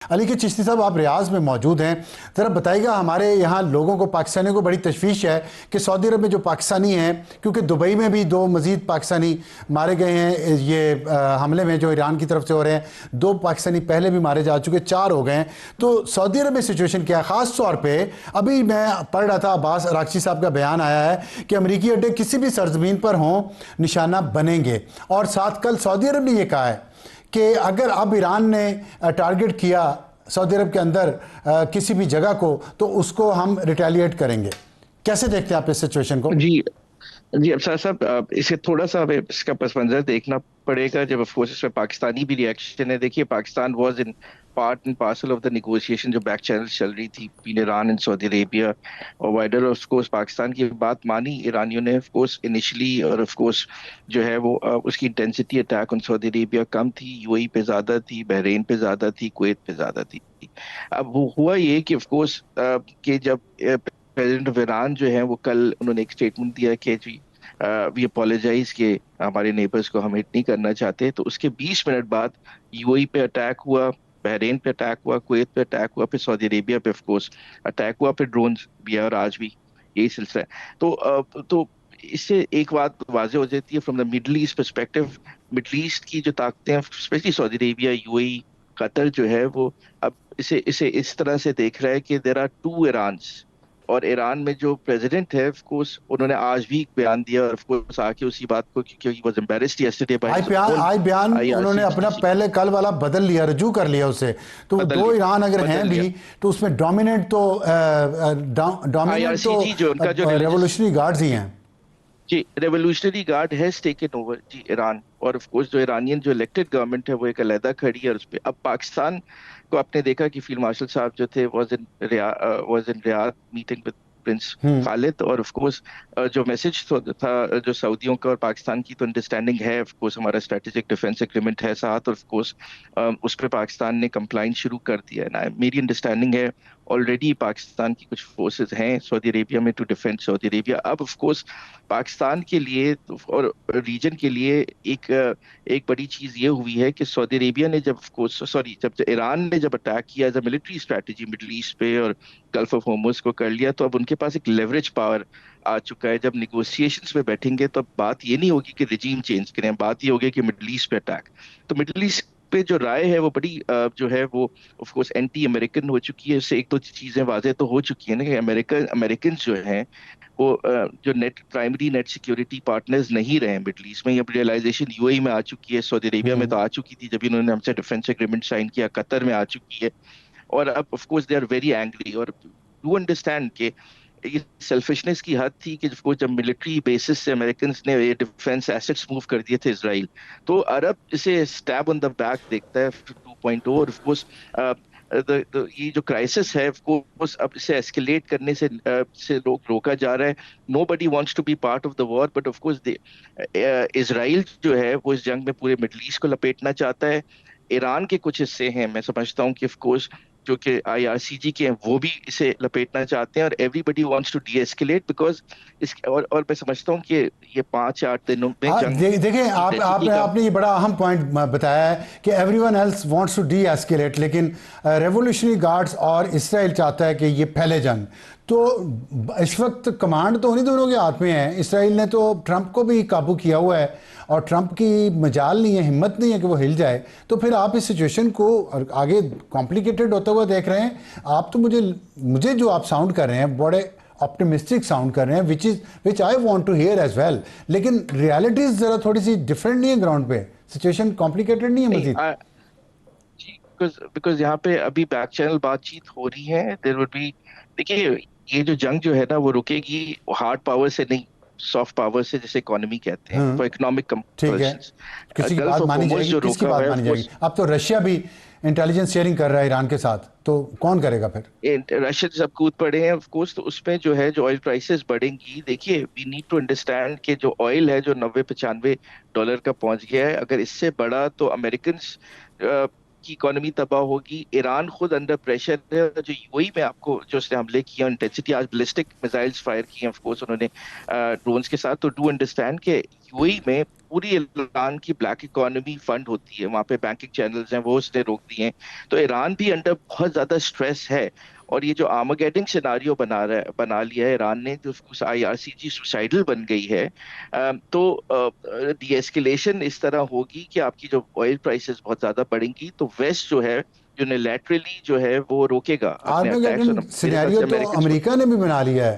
अली के चिश्ती साहब, आप रियाज में मौजूद हैं, ज़रा बताइएगा। हमारे यहाँ लोगों को, पाकिस्तानियों को बड़ी तशवीश है कि सऊदी अरब में जो पाकिस्तानी हैं, क्योंकि दुबई में भी 2 मज़ीद पाकिस्तानी मारे गए हैं ये हमले में जो ईरान की तरफ से हो रहे हैं। 2 पाकिस्तानी पहले भी मारे जा चुके, 4 हो गए हैं। तो सऊदी अरब में सिचुएशन क्या है? ख़ास तौर पर अभी मैं पढ़ रहा था, अब्बास अरागची साहब का बयान आया है कि अमरीकी अड्डे किसी भी सरजमीन पर हों निशाना बनेंगे। और साथ कल सऊदी अरब ने यह कहा है कि अगर अब ईरान ने टारगेट किया सऊदी अरब के अंदर किसी भी जगह को, तो उसको हम रिटेलिएट करेंगे। कैसे देखते हैं आप इस सिचुएशन को? जी जी, अब साहब इसे थोड़ा सा हमें इसका पस मंजर देखना पड़ेगा। जब ऑफ कोर्स इसमें पाकिस्तानी भी रिएक्शन है। देखिए, Pakistan was in part and parcel of the negotiation जो बैक चैनल चल रही थी between Iran and Saudi Arabia और वाइडर। ऑफ कोर्स पाकिस्तान की बात मानी ईरानियों ने, ऑफ कोर्स इनिशियली, और ऑफ कोर्स जो है वो उसकी intensity attack on Saudi Arabia कम थी, यूएई पे ज्यादा थी, बहरीन पे ज्यादा थी, कुवैत पे ज्यादा थी। अब वो हुआ ये कि ऑफ कोर्स कि जब प्रेसिडेंट ऑफ ईरान जो है वो कल उन्होंने एक स्टेटमेंट दिया कि जी वी अपोलोजाइज कि हमारे नेबर्स को हम हिट नहीं करना चाहते, तो उसके 20 मिनट बाद यूएई पे अटैक हुआ, बहरीन पे अटैक हुआ, कुवैत पे अटैक हुआ, फिर सऊदी अरेबिया पे ऑफ कोर्स अटैक हुआ, फिर ड्रोन भी है और आज भी यही सिलसिला है। तो इससे एक बात वाजे हो जाती है from the middle east perspective. Middle east की जो ताकतें हैं, specially Saudi Arabia, UAE, Qatar जो है वो अब इसे इसे इस तरह से देख रहा है कि देर आर टू ईरान्स। और ईरान में जो प्रेसिडेंट है, ऑफ कोर्स उन्होंने आज भी एक बयान दिया और ऑफ कोर्स आके उसी बात को, क्योंकि he was embarrassed yesterday by his own आज बयान उन्होंने अपना आईआरसीजी, पहले कल वाला बदल लिया, रजू कर लिया उसे। तो बदल 2 लिया ईरान अगर हैं बदल लिया। भी, तो उसमें डोमिनेंट तो आईआरसीजी जो उनका जो रिलीजियस, रेवोल्यूशनरी गार्ड्स ही हैं। जी, revolutionary guard has taken over जी ईरान। और ऑफ कोर्स जो ईरानियन जो इलेक्टेड गवर्नमेंट है वो एक अलहदा खड़ी है। और उस पे अब पाकिस्तान को आपने देखा कि फील्ड मार्शल साहब जो थे was in Riyadh meeting with prince hmm. Khalid. और ऑफ कोर्स जो मैसेज था जो सऊदियों का और पाकिस्तान की तो अंडरस्टैंडिंग है, ऑफ कोर्स हमारा स्ट्रेटेजिक डिफेंस एग्रीमेंट है साथ, और ऑफ कोर्स उस पर पाकिस्तान ने कंप्लाइन शुरू कर दिया है ना। मेरी अंडरस्टैंडिंग है ऑलरेडी पाकिस्तान की कुछ फोर्सेस हैं सऊदी अरेबिया में टू डिफेंड सऊदी अरेबिया। अब ऑफ कोर्स पाकिस्तान के लिए और रीजन के लिए एक बड़ी चीज ये हुई है कि सऊदी अरेबिया ने जब जब ईरान ने जब अटैक किया as a military strategy middle east पे और गल्फ ऑफ होर्मुज को कर लिया, तो अब उनके पास एक लेवरेज पावर आ चुका है। जब निगोशिएशंस में बैठेंगे तो अब बात ये नहीं होगी कि रिजीम चेंज करें, बात ये होगी कि मिडिल ईस्ट पे अटैक। तो मिडिल ईस्ट पे जो राय है वो बड़ी जो है वो ऑफ कोर्स एंटी अमेरिकन हो चुकी है। इससे एक दो चीजें वाजे तो हो चुकी है ना कि अमेरिकन जो हैं वो जो net primary net security partners नहीं रहे मिडिल ईस्ट में। ये रियलाइजेशन यूएई में आ चुकी है, सऊदी अरेबिया में तो आ चुकी थी जब इन्होंने हमसे डिफेंस एग्रीमेंट साइन किया, कतर में आ चुकी है। और अब of course they are very angry. और डू अंडरस्टैंड कि ये सेल्फिशनेस की हद थी कि जब मिलिट्री बेसिस से अमेरिकन ने ये डिफेंस एसेट्स मूव कर दिए थे इसराइल, तो अरब इसे स्टैब ऑन द बैक देखता है 2.0। और ऑफ कोर्स ये जो क्राइसिस है कोर्स अब इसे एस्केलेट करने से लोग रोका जा रहा है। Nobody wants to be part of the war, but of course Israel जो है वो इस जंग में पूरे मिडल ईस्ट को लपेटना चाहता है। ईरान के कुछ हिस्से हैं, मैं समझता हूँ कि ऑफ कोर्स जो कि आईआरसीजी के हैं वो भी इसे लपेटना चाहते हैं। और everybody wants to de-escalate because इस और मैं समझता हूँ कि ये 5 या 8 दिनों में हाँ, जंग देखें, की आप इंटेंसिटी आपने का। आपने ये बड़ा अहम पॉइंट बताया है कि everyone else wants to de-escalate, लेकिन रेवोल्यूशनरी गार्ड्स और इसराइल चाहता है कि ये फैले जंग। तो इस वक्त कमांड तो उन्हीं दोनों के हाथ में है। इसराइल ने तो ट्रंप को भी काबू किया हुआ है और ट्रंप की मजाल नहीं है, हिम्मत नहीं है कि वो हिल जाए। तो फिर आप इस सिचुएशन को आगे कॉम्प्लिकेटेड होता हुआ देख रहे हैं। आप तो मुझे जो आप साउंड कर रहे हैं बड़े ऑप्टिमिस्टिक साउंड कर रहे हैं, which I want to hear as well. लेकिन रियलिटीज जरा थोड़ी सी डिफरेंट नहीं है ग्राउंड पे? सिचुएशन कॉम्प्लिकेटेड नहीं है नहीं मजीद? जी, बिकॉज बिकॉज यहाँ पे अभी बैक चैनल बातचीत हो रही है। देयर वुड बी, देखिए, ये जो जंग जो है ना वो रुकेगी हार्ड पावर से नहीं, सॉफ्ट पावर से, जिसे इकोनॉमी कहते हैं, हाँ, फॉर इकोनॉमिक ठीक है। कंपल्शंस। किसी की गल्फ बात ऑफ मानी होर्मुज जाएगी? जो किसकी रोका हुआ बात है मानी ऑफ जाएगी? कोर्स, अब तो रशिया भी इंटेलिजेंस शेयरिंग कर रहा है ईरान के साथ, तो कौन करेगा फिर? रशियन सब कूद पड़े हैं ऑफ कोर्स। तो उसमें जो है जो ऑयल प्राइसेस बढ़ेंगी, देखिए वी नीड टू अंडरस्टैंड कि जो ऑयल है जो 90-95 डॉलर का पहुंच गया है, अगर इससे बढ़ा तो अमेरिकन की इकोनॉमी तबाह होगी, ईरान खुद अंडर प्रेशर है। और जो यूएई में आपको जो उसने हमले किए, इंटेंसिटी, आज बैलिस्टिक मिसाइल्स फायर किए ऑफ कोर्स उन्होंने ड्रोन्स के साथ, तो डू अंडरस्टैंड कि यूएई में पूरी ईरान की ब्लैक इकोनॉमी फंड होती है, वहां पे बैंकिंग चैनल्स हैं वो उसने रोक दिए हैं। तो ईरान भी अंडर बहुत ज्यादा स्ट्रेस है। और ये जो आर्मागेडन सिनारियो बना लिया है ईरान ने, जो उस आईआरसीजी सुसाइडल बन गई है, तो डी एस्केलेशन इस तरह होगी कि आपकी जो ऑयल प्राइसेस बहुत ज्यादा बढ़ेंगी, तो वेस्ट जो है यूनिलैटरली जो है वो रोकेगा अपने अटैक्स। आर्मेगेडन और मेरे ख्याल सिनेरियो से तो अमेरिकन अमेरिका ने भी बना लिया है,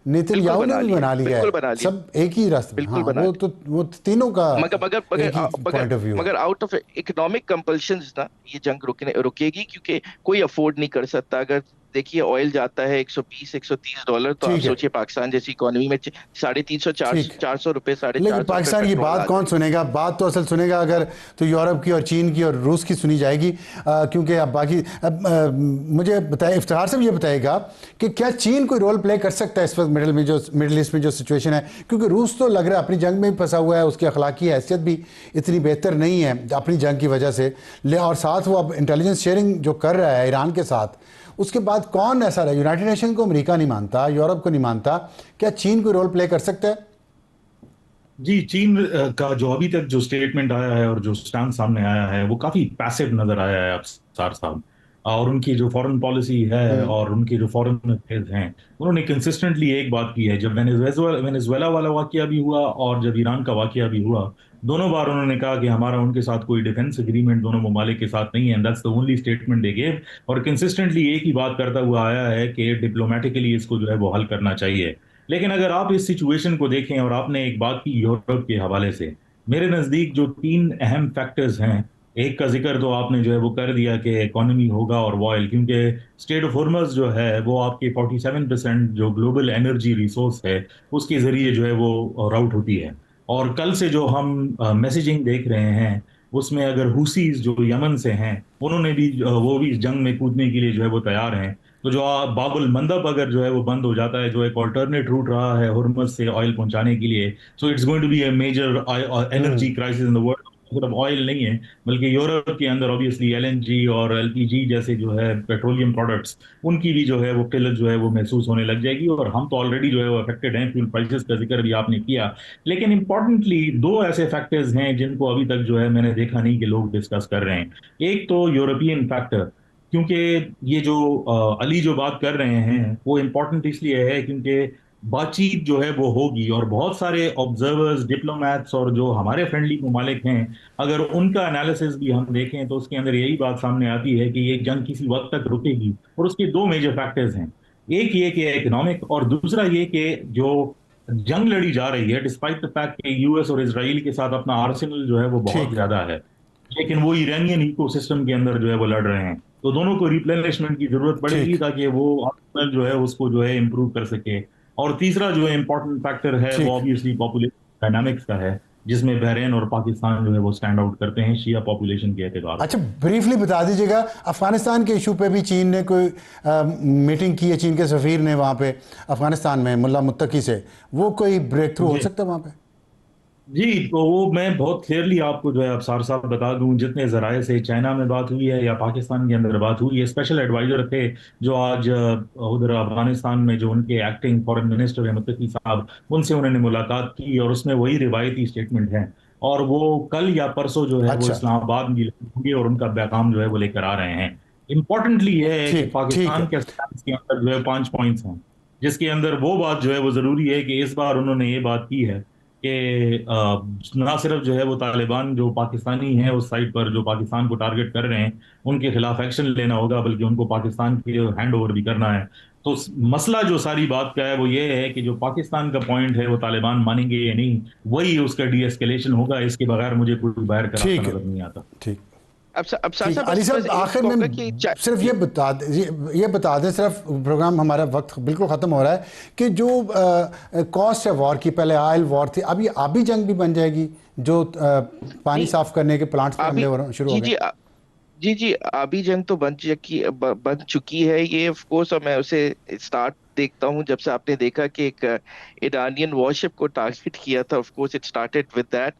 बिल्कुल नेतन्याहू ने बना भी लिया है, बना लिया बिल्कुल है, बना लिया, सब एक ही रास्ते में। बिल्कुल हाँ, बना लिया। वो तीनों का मगर मगर मगर एक ही मगर पॉइंट ऑफ व्यू है। मगर आउट ऑफ इकोनॉमिक कंपल्शंस ना, ये जंग रुकेगी, क्योंकि कोई अफोर्ड नहीं कर सकता। अगर देखिए ऑयल जाता है 120 $130, तो आप ठीक है, सोचिए पाकिस्तान जैसी इकोनॉमी में 350 ठीक। 400 रुपए, साढ़े लेकिन चार सौ रुपए पाकिस्तान की पेट्रोल बात आ कौन जाए। सुनेगा? बात तो असल सुनेगा अगर तो यूरोप की और चीन की और रूस की सुनी जाएगी, क्योंकि अब बाकी मुझे बताए, इफ्तिखार से भी ये बताएगा कि क्या चीन कोई रोल प्ले कर सकता है इस वक्त मिडिल ईस्ट में जो सिचुएशन है, क्योंकि रूस तो लग रहा है अपनी जंग में भी फंसा हुआ है, उसकी अखलाकी हैसियत भी इतनी बेहतर नहीं है अपनी जंग की वजह से, और साथ वो अब इंटेलिजेंस शेयरिंग जो कर रहा है ईरान के साथ, उसके बाद कौन ऐसा रहा? यूनाइटेड नेशन को अमेरिका नहीं मानता, यूरोप को नहीं मानता, क्या चीन कोई रोल प्ले कर सकता है? जी, चीन का जो अभी तक जो स्टेटमेंट आया है और जो स्टैंड सामने आया है वो काफी पैसिव नजर आया है अफसार साहब। और उनकी जो फॉरेन पॉलिसी है और उनके जो फॉरेन अफेयर्स हैं, उन्होंने कंसिस्टेंटली एक बात की है। जब वेनेजुएला वाला वाकया भी हुआ और जब ईरान का वाकया भी हुआ, दोनों बार उन्होंने कहा कि हमारा उनके साथ कोई डिफेंस एग्रीमेंट दोनों ममालिक के साथ नहीं है, and that's the only statement they gave. और कंसिस्टेंटली एक ही बात करता हुआ आया है कि डिप्लोमेटिकली इसको जो है वो हल करना चाहिए। लेकिन अगर आप इस सिचुएशन को देखें, और आपने एक बात की यूरोप के हवाले से, मेरे नज़दीक जो तीन अहम फैक्टर्स हैं, एक का जिक्र तो आपने जो है वो कर दिया कि इकोनॉमी होगा और ऑयल, क्योंकि स्टेट ऑफ हॉर्मज़ जो है वो आपके 47% जो ग्लोबल एनर्जी रिसोर्स है उसके ज़रिए जो है वो राउट होती है। और कल से जो हम मैसेजिंग देख रहे हैं उसमें अगर हुसीज जो यमन से हैं, उन्होंने भी वो भी इस जंग में कूदने के लिए जो है वो तैयार हैं। तो जो बाबुल मंदब अगर जो है वो बंद हो जाता है, जो एक ऑल्टरनेट रूट रहा है हुर्मुज से ऑयल पहुंचाने के लिए, so it's going to be a major energy crisis in the world. सिर्फ ऑयल नहीं है, बल्कि यूरोप के अंदर ऑब्वियसली एलएनजी और एलपीजी जैसे जो है पेट्रोलियम प्रोडक्ट्स, उनकी भी जो है वो किल्लत जो है वो महसूस होने लग जाएगी। और हम तो ऑलरेडी जो है वो अफेक्टेड हैं, फ्यूल प्राइसेस का जिक्र भी आपने किया। लेकिन इंपॉर्टेंटली दो ऐसे फैक्टर्स हैं जिनको अभी तक जो है मैंने देखा नहीं कि लोग डिस्कस कर रहे हैं। एक तो यूरोपियन फैक्टर, क्योंकि ये जो अली जो बात कर रहे हैं वो इम्पोर्टेंट इसलिए है क्योंकि बातचीत जो है वो होगी, और बहुत सारे ऑब्जर्वर्स, डिप्लोमैट्स और जो हमारे फ्रेंडली ममालिक हैं, अगर उनका एनालिसिस भी हम देखें तो उसके अंदर यही बात सामने आती है कि ये जंग किसी वक्त तक रुकेगी। और उसके दो मेजर फैक्टर्स हैं, एक ये कि इकोनॉमिक, और दूसरा ये कि जो जंग लड़ी जा रही है, डिस्पाइट द फैक्ट कि यूएस और इसराइल के साथ अपना आर्सेनल जो है वो बहुत ठीक। ज्यादा है, लेकिन वो ईरानियन इकोसिस्टम के अंदर जो है वो लड़ रहे हैं। तो दोनों को रिप्लेनिशमेंट की जरूरत पड़ेगी ठीक। ताकि वो आर्सेनल जो है उसको जो है इम्प्रूव कर सके। और तीसरा जो है इंपॉर्टेंट फैक्टर है वो ठीक। ऑब्वियसली पॉपुलेशन डायनामिक्स का है, जिसमें बहरीन और पाकिस्तान जो है वो स्टैंड आउट करते हैं शिया पॉपुलेशन के एतबार अच्छा, से। ब्रीफली बता दीजिएगा, अफगानिस्तान के इशू पे भी चीन ने कोई मीटिंग की है? चीन के सफीर ने वहाँ पे अफगानिस्तान में मुल्ला मुत्तकी से, वो कोई ब्रेक थ्रू हो जी सकता है वहाँ पे? जी, तो वो मैं बहुत क्लियरली आपको जो है अफसार साहब बता दूं, जितने जराये से चाइना में बात हुई है या पाकिस्तान के अंदर बात हुई है, स्पेशल एडवाइजर थे जो आज उधर अफगानिस्तान में जो उनके एक्टिंग फॉरेन मिनिस्टर है मुत्तकी साहब, उनसे उन्होंने मुलाकात की और उसमें वही रिवायती स्टेटमेंट है। और वो कल या परसों जो है वो अच्छा। इस्लामाबाद में होंगे और उनका पैगाम जो है वो लेकर आ रहे हैं। इंपॉर्टेंटली ये है कि ठीक। ठीक पाकिस्तान है। के स्टैंड के अंदर जो है 5 पॉइंट्स हैं, जिसके अंदर वो बात जो है वो जरूरी है कि इस बार उन्होंने ये बात की है कि ना सिर्फ जो है वो तालिबान जो पाकिस्तानी हैं उस साइड पर जो पाकिस्तान को टारगेट कर रहे हैं उनके खिलाफ एक्शन लेना होगा, बल्कि उनको पाकिस्तान के हैंड ओवर भी करना है। तो मसला जो सारी बात का है वो ये है कि जो पाकिस्तान का पॉइंट है वो तालिबान मानेंगे या नहीं, वही उसका डी एस्केलेशन होगा। इसके बगैर मुझे कोई बाहर का रास्ता ठीक है। नजर नहीं आता। ठीक। अब ठीक। साहब, अली बस साहब, बस एक आखिर कहूंगा में कि सिर्फ ये बता दें, ये बता दें, सिर्फ प्रोग्राम हमारा वक्त बिल्कुल ख़त्म हो रहा है, कि जो कॉस्ट है वॉर की, पहले ऑयल वॉर थी, अब ये आबी जंग भी बन जाएगी, जो पानी नहीं, साफ करने के प्लांट्स पे हमले अभी शुरू हो जी गए। जी जी जी, अभी जंग तो बन चुकी है ये, ऑफ कोर्स। और मैं उसे स्टार्ट देखता हूँ जब से आपने देखा कि एक ईरानियन वॉरशिप को टारगेट किया था। Of course it started with that,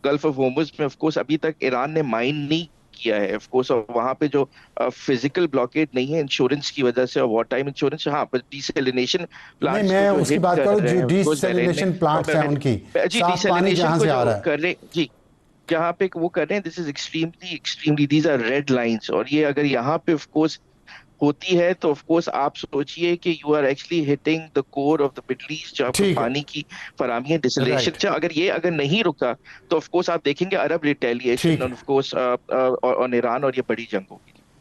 gulf of Hormuz में। ऑफ कोर्स अभी तक ईरान ने माइन नहीं किया है ऑफ कोर्स, और वहां पे जो फिजिकल ब्लॉकेड नहीं है इंश्योरेंस की वजह से और वॉर टाइम इंश्योरेंस, हाँ, पर डिसैलिनेशन नहीं, प्लांट्स को मैं जो उसकी हिट बात कर करूँ रहे जो हैं ऑफकोर्स बहरीन में, डिसैलिनेशन प्लांट्स हैं उनकी, जी साफ पानी डिसैलिनेशन जहां को से आ जो रहा है। कर रहे जी, जहाँ पे वो कर रहे हैं, this is extremely extremely, these are red lines, और ये अगर यहाँ पे ऑफ कोर्स होती है तो ऑफ कोर्स आप सोचिए कि you are actually hitting the core of the middle east, जहाँ पे ठीक है, पानी की फराहमी है, डिसलेशन, राइट, अगर नहीं रुका तो ऑफ कोर्स आप देखेंगे अरब रिटेलिएशन ठीक है। ऑफ कोर्स ऑन ईरान, और ये बड़ी जंग होगी।